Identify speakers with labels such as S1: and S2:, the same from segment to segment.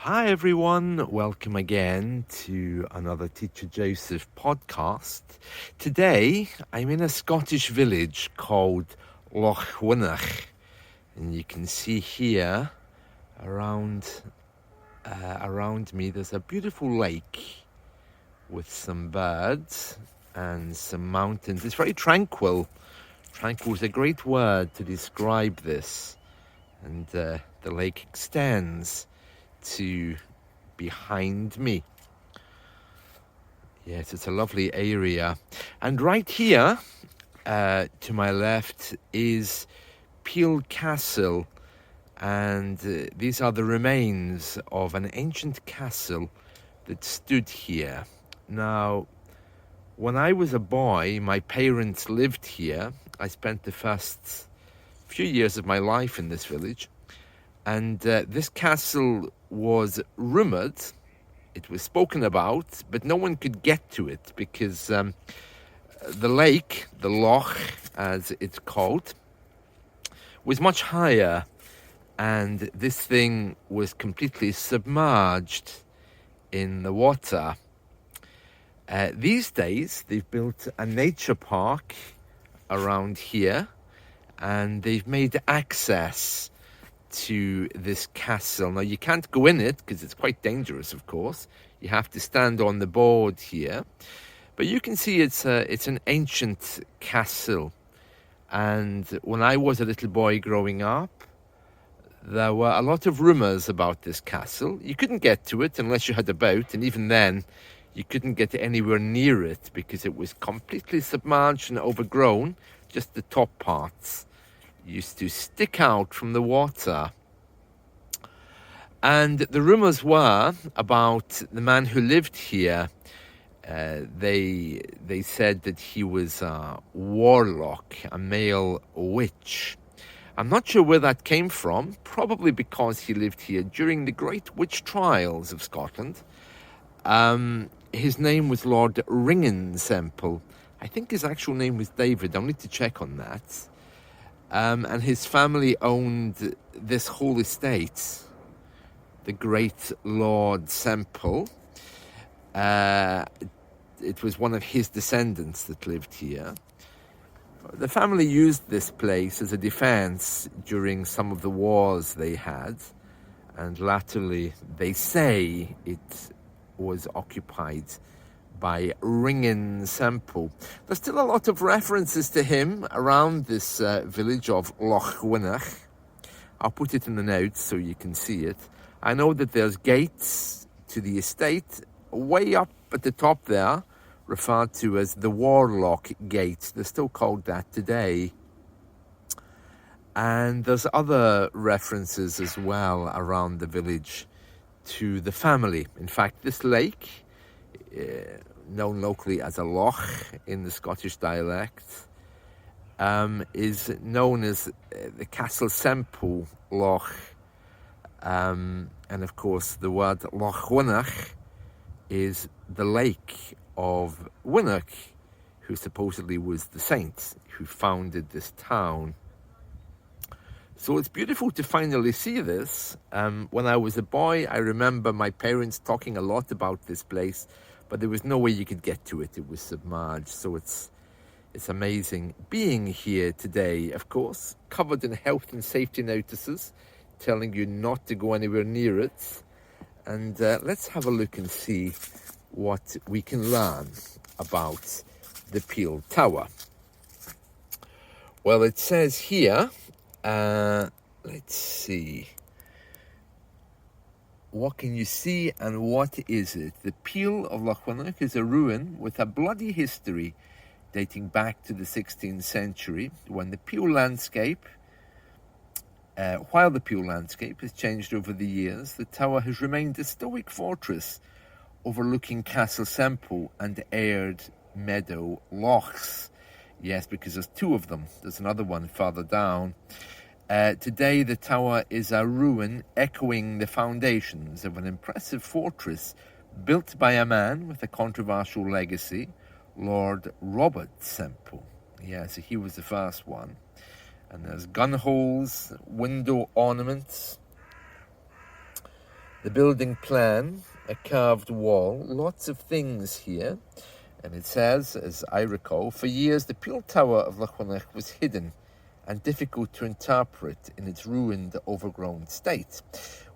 S1: Hi everyone, welcome again to another Teacher Joseph podcast. Today I'm in a Scottish village called Lochwinnoch, and you can see here around me there's a beautiful lake with some birds and some mountains. It's very tranquil. Tranquil is a great word to describe this, and the lake extends to behind me. Yes, it's a lovely area. And right here to my left is Peel Castle, and these are the remains of an ancient castle that stood here. Now, when I was a boy, my parents lived here. I spent the first few years of my life in this village. And this castle was rumoured, it was spoken about, but no one could get to it because the lake, the loch as it's called, was much higher, and this thing was completely submerged in the water. These days, they've built a nature park around here, and they've made access to this castle. Now, you can't go in it because it's quite dangerous, of course. You have to stand on the board here. But you can see it's an ancient castle. And when I was a little boy growing up, there were a lot of rumours about this castle. You couldn't get to it unless you had a boat, and even then, you couldn't get anywhere near it because it was completely submerged and overgrown. Just the top parts used to stick out from the water. And the rumours were about the man who lived here. They said that he was a warlock, a male witch. I'm not sure where that came from, probably because he lived here during the great witch trials of Scotland. His name was Lord Ringensemple. I think his actual name was David. I'll need to check on that. And his family owned this whole estate, the great Lord Semple. It was one of his descendants that lived here. The family used this place as a defense during some of the wars they had, and latterly they say it was occupied by Ringensemple. There's still a lot of references to him around this village of Lochwinnoch. I'll put it in the notes so you can see it. I know that there's gates to the estate way up at the top there, referred to as the Warlock Gate. They're still called that today. And there's other references as well around the village to the family. In fact, this lake, known locally as a loch in the Scottish dialect, is known as the Castle Semple Loch. And of course, the word Lochwinnoch is the lake of Winnoch, who supposedly was the saint who founded this town. So it's beautiful to finally see this. When I was a boy, I remember my parents talking a lot about this place, but there was no way you could get to it. It was submerged. So it's amazing being here today, of course, covered in health and safety notices, telling you not to go anywhere near it. And let's have a look and see what we can learn about the Peel Tower. Well, it says here, let's see. What can you see and what is it? The Peel of Lochwinnoch is a ruin with a bloody history dating back to the 16th century, when the Peel landscape, while the Peel landscape has changed over the years, the tower has remained a stoic fortress overlooking Castle Semple and Aird Meadow Lochs. Yes, because there's two of them. There's another one further down. Today, the tower is a ruin echoing the foundations of an impressive fortress built by a man with a controversial legacy, Lord Robert Semple. Yeah, so he was the first one. And there's gun holes, window ornaments. The building plan, a carved wall, lots of things here. And it says, as I recall, for years the Peel Tower of Lochwinnoch was hidden and difficult to interpret in its ruined, overgrown state.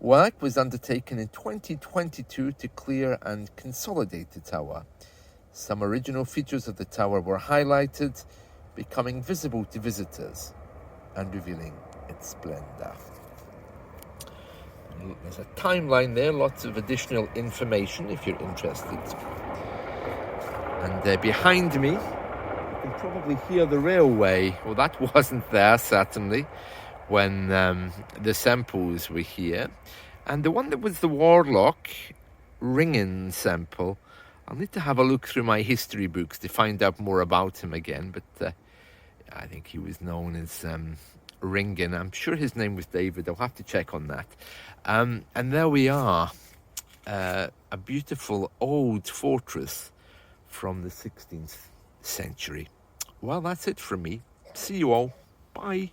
S1: Work was undertaken in 2022 to clear and consolidate the tower. Some original features of the tower were highlighted, becoming visible to visitors and revealing its splendour. There's a timeline there, lots of additional information if you're interested. And behind me, you can probably hear the railway. Well, that wasn't there, certainly, when the samples were here. And the one that was the Warlock ringing sample, I'll need to have a look through my history books to find out more about him again. But I think he was known as Ringen. I'm sure his name was David. I'll have to check on that. And there we are, a beautiful old fortress from the 16th century. Well, that's it from me. See you all. Bye.